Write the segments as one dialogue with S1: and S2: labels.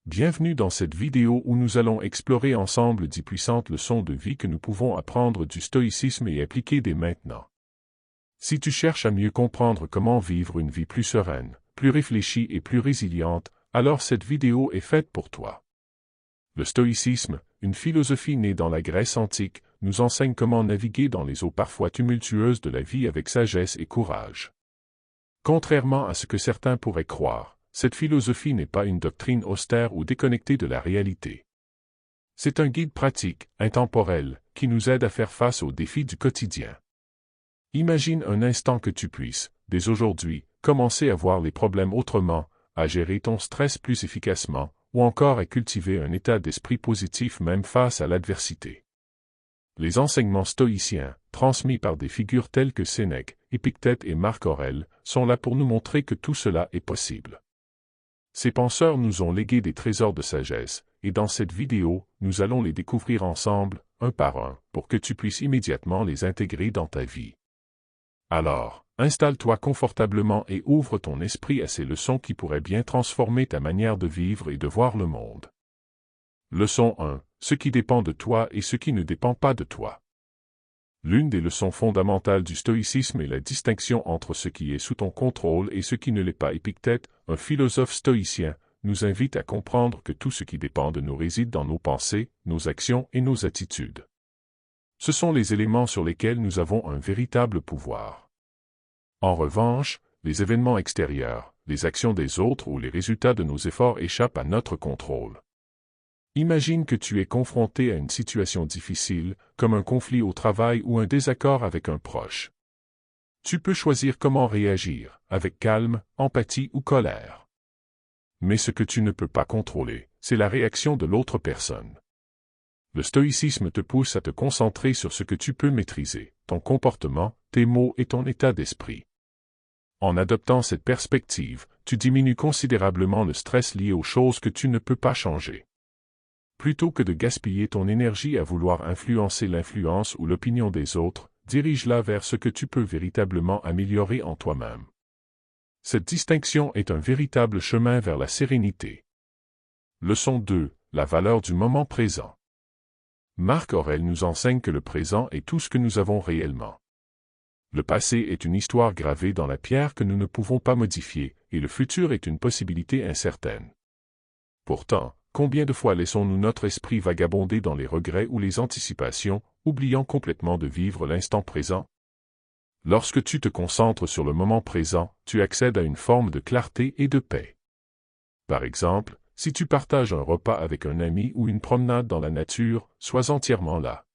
S1: Bienvenue dans cette vidéo où nous allons explorer ensemble 10 puissantes leçons de vie que nous pouvons apprendre du stoïcisme et appliquer dès maintenant. Si tu cherches à mieux comprendre comment vivre une vie plus sereine, plus réfléchie et plus résiliente, alors cette vidéo est faite pour toi. Le stoïcisme, une philosophie née dans la Grèce antique, nous enseigne comment naviguer dans les eaux parfois tumultueuses de la vie avec sagesse et courage. Contrairement à ce que certains pourraient croire, cette philosophie n'est pas une doctrine austère ou déconnectée de la réalité. C'est un guide pratique, intemporel, qui nous aide à faire face aux défis du quotidien. Imagine un instant que tu puisses, dès aujourd'hui, commencer à voir les problèmes autrement, à gérer ton stress plus efficacement, ou encore à cultiver un état d'esprit positif même face à l'adversité. Les enseignements stoïciens, transmis par des figures telles que Sénèque, Épictète et Marc Aurèle, sont là pour nous montrer que tout cela est possible. Ces penseurs nous ont légué des trésors de sagesse, et dans cette vidéo, nous allons les découvrir ensemble, un par un, pour que tu puisses immédiatement les intégrer dans ta vie. Alors, installe-toi confortablement et ouvre ton esprit à ces leçons qui pourraient bien transformer ta manière de vivre et de voir le monde. Leçon 1. Ce qui dépend de toi et ce qui ne dépend pas de toi. L'une des leçons fondamentales du stoïcisme est la distinction entre ce qui est sous ton contrôle et ce qui ne l'est pas. Épictète, un philosophe stoïcien, nous invite à comprendre que tout ce qui dépend de nous réside dans nos pensées, nos actions et nos attitudes. Ce sont les éléments sur lesquels nous avons un véritable pouvoir. En revanche, les événements extérieurs, les actions des autres ou les résultats de nos efforts échappent à notre contrôle. Imagine que tu es confronté à une situation difficile, comme un conflit au travail ou un désaccord avec un proche. Tu peux choisir comment réagir, avec calme, empathie ou colère. Mais ce que tu ne peux pas contrôler, c'est la réaction de l'autre personne. Le stoïcisme te pousse à te concentrer sur ce que tu peux maîtriser, ton comportement, tes mots et ton état d'esprit. En adoptant cette perspective, tu diminues considérablement le stress lié aux choses que tu ne peux pas changer. Plutôt que de gaspiller ton énergie à vouloir influencer l'influence ou l'opinion des autres, dirige-la vers ce que tu peux véritablement améliorer en toi-même. Cette distinction est un véritable chemin vers la sérénité. Leçon 2. La valeur du moment présent. Marc Aurèle nous enseigne que le présent est tout ce que nous avons réellement. Le passé est une histoire gravée dans la pierre que nous ne pouvons pas modifier, et le futur est une possibilité incertaine. Pourtant, combien de fois laissons-nous notre esprit vagabonder dans les regrets ou les anticipations, oubliant complètement de vivre l'instant présent? Lorsque tu te concentres sur le moment présent, tu accèdes à une forme de clarté et de paix. Par exemple, si tu partages un repas avec un ami ou une promenade dans la nature, sois entièrement là.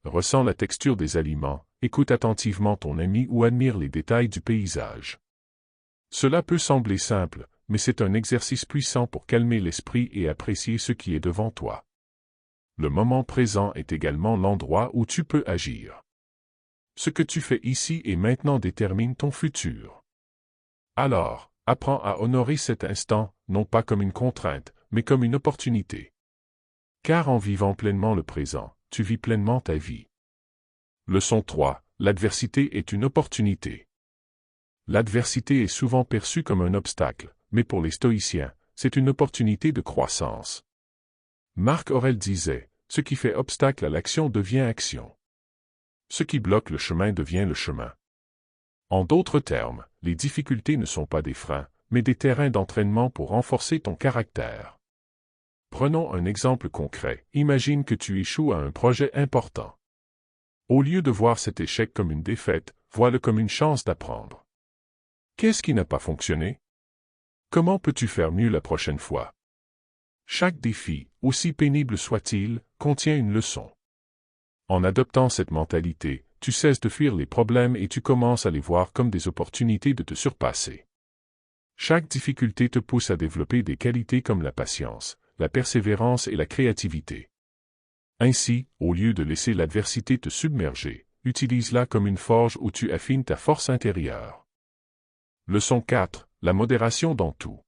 S1: Ressens la texture des aliments, écoute attentivement ton ami ou admire les détails du paysage. Cela peut sembler simple, mais c'est un exercice puissant pour calmer l'esprit et apprécier ce qui est devant toi. Le moment présent est également l'endroit où tu peux agir. Ce que tu fais ici et maintenant détermine ton futur. Alors, apprends à honorer cet instant, non pas comme une contrainte, mais comme une opportunité. Car en vivant pleinement le présent, tu vis pleinement ta vie. Leçon 3. L'adversité est une opportunité. L'adversité est souvent perçue comme un obstacle, mais pour les stoïciens, c'est une opportunité de croissance. Marc Aurèle disait, « Ce qui fait obstacle à l'action devient action. Ce qui bloque le chemin devient le chemin. » En d'autres termes, les difficultés ne sont pas des freins, mais des terrains d'entraînement pour renforcer ton caractère. Prenons un exemple concret. Imagine que tu échoues à un projet important. Au lieu de voir cet échec comme une défaite, vois-le comme une chance d'apprendre. Qu'est-ce qui n'a pas fonctionné? Comment peux-tu faire mieux la prochaine fois? Chaque défi, aussi pénible soit-il, contient une leçon. En adoptant cette mentalité, tu cesses de fuir les problèmes et tu commences à les voir comme des opportunités de te surpasser. Chaque difficulté te pousse à développer des qualités comme la patience, la persévérance et la créativité. Ainsi, au lieu de laisser l'adversité te submerger, utilise-la comme une forge où tu affines ta force intérieure. Leçon 4. La modération dans tout.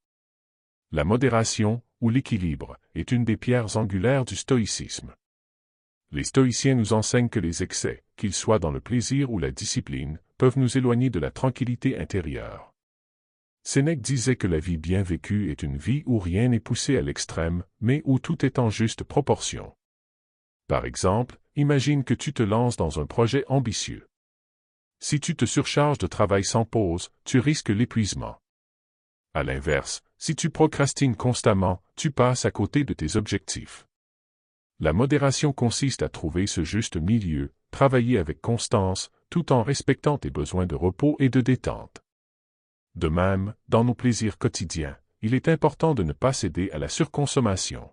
S1: La modération, ou l'équilibre, est une des pierres angulaires du stoïcisme. Les stoïciens nous enseignent que les excès, qu'ils soient dans le plaisir ou la discipline, peuvent nous éloigner de la tranquillité intérieure. Sénèque disait que la vie bien vécue est une vie où rien n'est poussé à l'extrême, mais où tout est en juste proportion. Par exemple, imagine que tu te lances dans un projet ambitieux. Si tu te surcharges de travail sans pause, tu risques l'épuisement. À l'inverse, si tu procrastines constamment, tu passes à côté de tes objectifs. La modération consiste à trouver ce juste milieu, travailler avec constance, tout en respectant tes besoins de repos et de détente. De même, dans nos plaisirs quotidiens, il est important de ne pas céder à la surconsommation.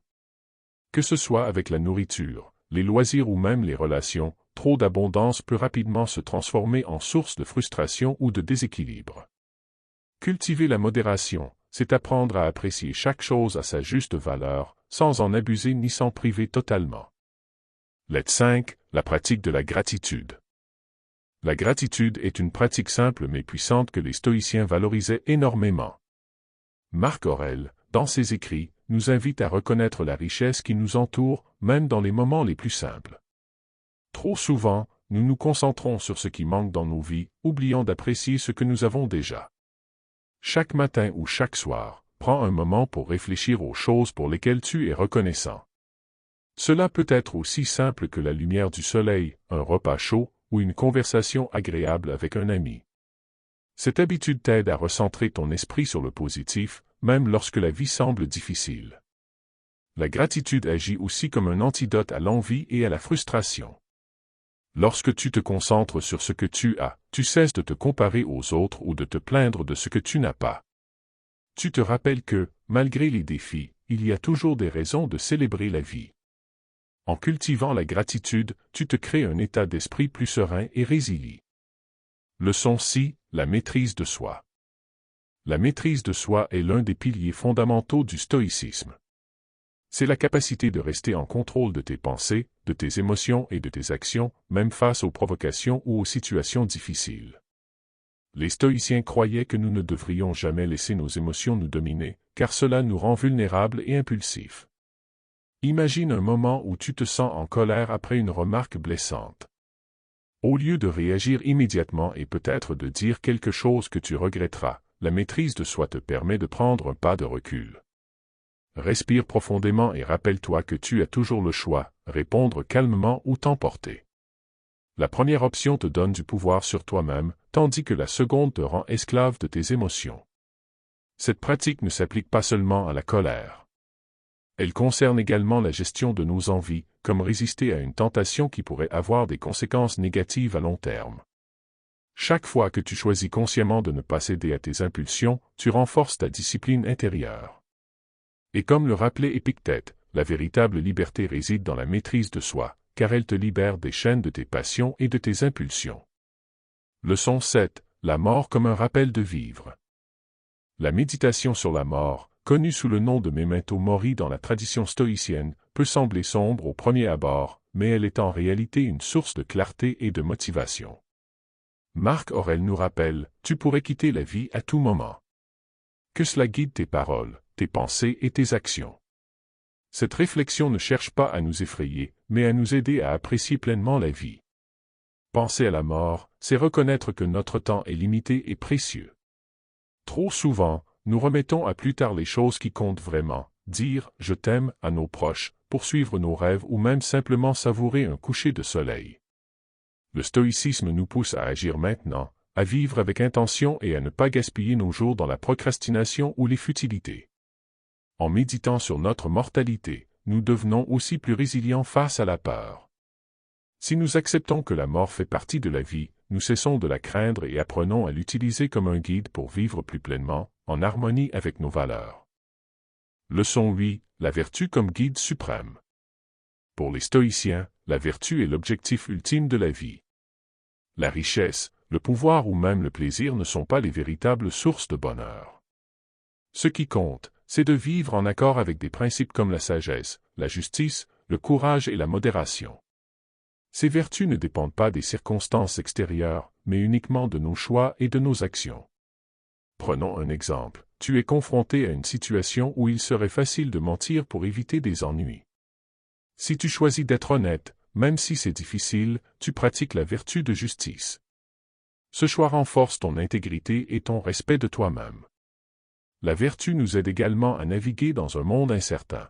S1: Que ce soit avec la nourriture, les loisirs ou même les relations, trop d'abondance peut rapidement se transformer en source de frustration ou de déséquilibre. Cultiver la modération, c'est apprendre à apprécier chaque chose à sa juste valeur, sans en abuser ni s'en priver totalement. Lettre 5. La pratique de la gratitude. La gratitude est une pratique simple mais puissante que les stoïciens valorisaient énormément. Marc Aurèle, dans ses écrits, nous invite à reconnaître la richesse qui nous entoure, même dans les moments les plus simples. Trop souvent, nous nous concentrons sur ce qui manque dans nos vies, oubliant d'apprécier ce que nous avons déjà. Chaque matin ou chaque soir, prends un moment pour réfléchir aux choses pour lesquelles tu es reconnaissant. Cela peut être aussi simple que la lumière du soleil, un repas chaud, ou une conversation agréable avec un ami. Cette habitude t'aide à recentrer ton esprit sur le positif, même lorsque la vie semble difficile. La gratitude agit aussi comme un antidote à l'envie et à la frustration. Lorsque tu te concentres sur ce que tu as, tu cesses de te comparer aux autres ou de te plaindre de ce que tu n'as pas. Tu te rappelles que, malgré les défis, il y a toujours des raisons de célébrer la vie. En cultivant la gratitude, tu te crées un état d'esprit plus serein et résilient. Leçon 6. La maîtrise de soi. La maîtrise de soi est l'un des piliers fondamentaux du stoïcisme. C'est la capacité de rester en contrôle de tes pensées, de tes émotions et de tes actions, même face aux provocations ou aux situations difficiles. Les stoïciens croyaient que nous ne devrions jamais laisser nos émotions nous dominer, car cela nous rend vulnérables et impulsifs. Imagine un moment où tu te sens en colère après une remarque blessante. Au lieu de réagir immédiatement et peut-être de dire quelque chose que tu regretteras, la maîtrise de soi te permet de prendre un pas de recul. Respire profondément et rappelle-toi que tu as toujours le choix, répondre calmement ou t'emporter. La première option te donne du pouvoir sur toi-même, tandis que la seconde te rend esclave de tes émotions. Cette pratique ne s'applique pas seulement à la colère. Elle concerne également la gestion de nos envies, comme résister à une tentation qui pourrait avoir des conséquences négatives à long terme. Chaque fois que tu choisis consciemment de ne pas céder à tes impulsions, tu renforces ta discipline intérieure. Et comme le rappelait Épictète, la véritable liberté réside dans la maîtrise de soi, car elle te libère des chaînes de tes passions et de tes impulsions. Leçon 7. La mort comme un rappel de vivre. La méditation sur la mort, connue sous le nom de memento mori dans la tradition stoïcienne, peut sembler sombre au premier abord, mais elle est en réalité une source de clarté et de motivation. Marc Aurèle nous rappelle, tu pourrais quitter la vie à tout moment. Que cela guide tes paroles, tes pensées et tes actions. Cette réflexion ne cherche pas à nous effrayer, mais à nous aider à apprécier pleinement la vie. Penser à la mort, c'est reconnaître que notre temps est limité et précieux. Trop souvent, nous remettons à plus tard les choses qui comptent vraiment, dire « je t'aime » à nos proches, poursuivre nos rêves ou même simplement savourer un coucher de soleil. Le stoïcisme nous pousse à agir maintenant, à vivre avec intention et à ne pas gaspiller nos jours dans la procrastination ou les futilités. En méditant sur notre mortalité, nous devenons aussi plus résilients face à la peur. Si nous acceptons que la mort fait partie de la vie, nous cessons de la craindre et apprenons à l'utiliser comme un guide pour vivre plus pleinement, en harmonie avec nos valeurs. Leçon 8. La vertu comme guide suprême. Pour les stoïciens, la vertu est l'objectif ultime de la vie. La richesse, le pouvoir ou même le plaisir ne sont pas les véritables sources de bonheur. Ce qui compte, c'est de vivre en accord avec des principes comme la sagesse, la justice, le courage et la modération. Ces vertus ne dépendent pas des circonstances extérieures, mais uniquement de nos choix et de nos actions. Prenons un exemple. Tu es confronté à une situation où il serait facile de mentir pour éviter des ennuis. Si tu choisis d'être honnête, même si c'est difficile, tu pratiques la vertu de justice. Ce choix renforce ton intégrité et ton respect de toi-même. La vertu nous aide également à naviguer dans un monde incertain.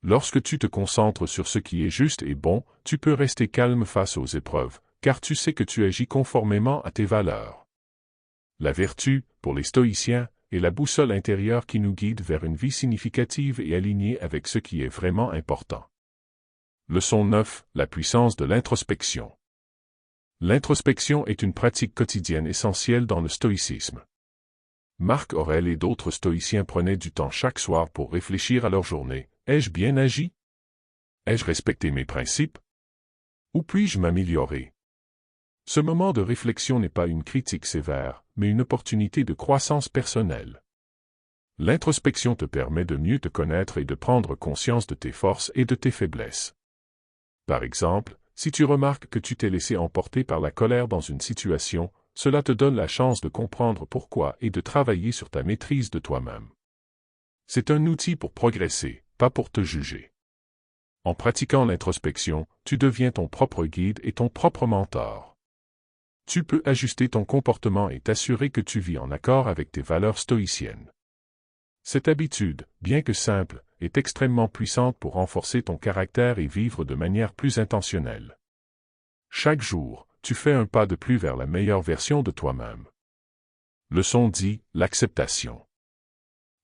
S1: Lorsque tu te concentres sur ce qui est juste et bon, tu peux rester calme face aux épreuves, car tu sais que tu agis conformément à tes valeurs. La vertu, pour les stoïciens, est la boussole intérieure qui nous guide vers une vie significative et alignée avec ce qui est vraiment important. Leçon 9. La puissance de l'introspection. L'introspection est une pratique quotidienne essentielle dans le stoïcisme. Marc Aurèle et d'autres stoïciens prenaient du temps chaque soir pour réfléchir à leur journée. Ai-je bien agi? Ai-je respecté mes principes? Où puis-je m'améliorer? Ce moment de réflexion n'est pas une critique sévère, mais une opportunité de croissance personnelle. L'introspection te permet de mieux te connaître et de prendre conscience de tes forces et de tes faiblesses. Par exemple, si tu remarques que tu t'es laissé emporter par la colère dans une situation, cela te donne la chance de comprendre pourquoi et de travailler sur ta maîtrise de toi-même. C'est un outil pour progresser, pas pour te juger. En pratiquant l'introspection, tu deviens ton propre guide et ton propre mentor. Tu peux ajuster ton comportement et t'assurer que tu vis en accord avec tes valeurs stoïciennes. Cette habitude, bien que simple, est extrêmement puissante pour renforcer ton caractère et vivre de manière plus intentionnelle. Chaque jour, tu fais un pas de plus vers la meilleure version de toi-même. Leçon 10. L'acceptation.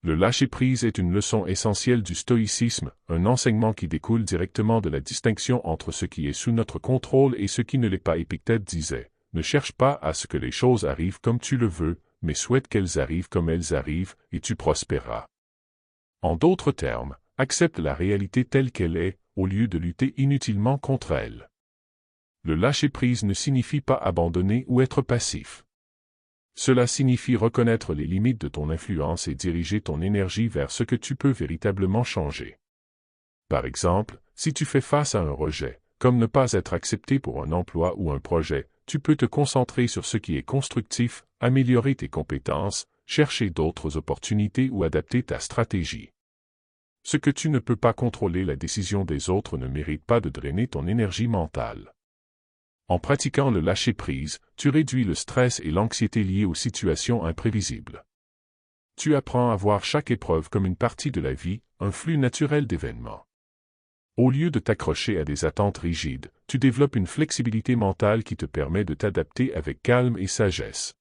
S1: Le lâcher-prise est une leçon essentielle du stoïcisme, un enseignement qui découle directement de la distinction entre ce qui est sous notre contrôle et ce qui ne l'est pas. Épictète disait, « Ne cherche pas à ce que les choses arrivent comme tu le veux, mais souhaite qu'elles arrivent comme elles arrivent, et tu prospéreras. » En d'autres termes, accepte la réalité telle qu'elle est, au lieu de lutter inutilement contre elle. Le lâcher-prise ne signifie pas abandonner ou être passif. Cela signifie reconnaître les limites de ton influence et diriger ton énergie vers ce que tu peux véritablement changer. Par exemple, si tu fais face à un rejet, comme ne pas être accepté pour un emploi ou un projet, tu peux te concentrer sur ce qui est constructif, améliorer tes compétences, chercher d'autres opportunités ou adapter ta stratégie. Ce que tu ne peux pas contrôler, la décision des autres, ne mérite pas de drainer ton énergie mentale. En pratiquant le lâcher-prise, tu réduis le stress et l'anxiété liés aux situations imprévisibles. Tu apprends à voir chaque épreuve comme une partie de la vie, un flux naturel d'événements. Au lieu de t'accrocher à des attentes rigides, tu développes une flexibilité mentale qui te permet de t'adapter avec calme et sagesse.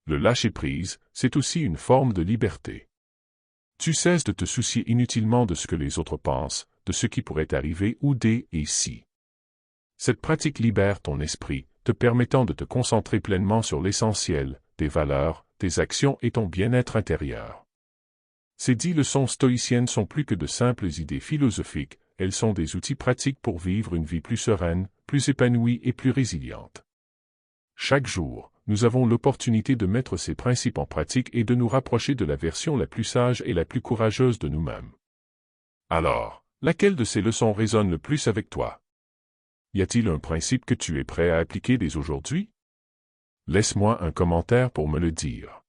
S1: Le lâcher-prise, c'est aussi une forme de liberté. Tu cesses de te soucier inutilement de ce que les autres pensent, de ce qui pourrait arriver ou des « et si ». Cette pratique libère ton esprit, te permettant de te concentrer pleinement sur l'essentiel, tes valeurs, tes actions et ton bien-être intérieur. Ces 10 leçons stoïciennes sont plus que de simples idées philosophiques, elles sont des outils pratiques pour vivre une vie plus sereine, plus épanouie et plus résiliente. Chaque jour, nous avons l'opportunité de mettre ces principes en pratique et de nous rapprocher de la version la plus sage et la plus courageuse de nous-mêmes. Alors, laquelle de ces leçons résonne le plus avec toi? Y a-t-il un principe que tu es prêt à appliquer dès aujourd'hui? Laisse-moi un commentaire pour me le dire.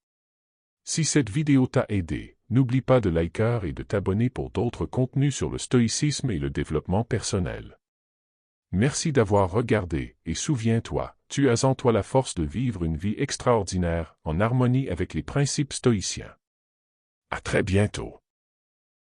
S1: Si cette vidéo t'a aidé, n'oublie pas de liker et de t'abonner pour d'autres contenus sur le stoïcisme et le développement personnel. Merci d'avoir regardé, et souviens-toi, tu as en toi la force de vivre une vie extraordinaire, en harmonie avec les principes stoïciens. À très bientôt.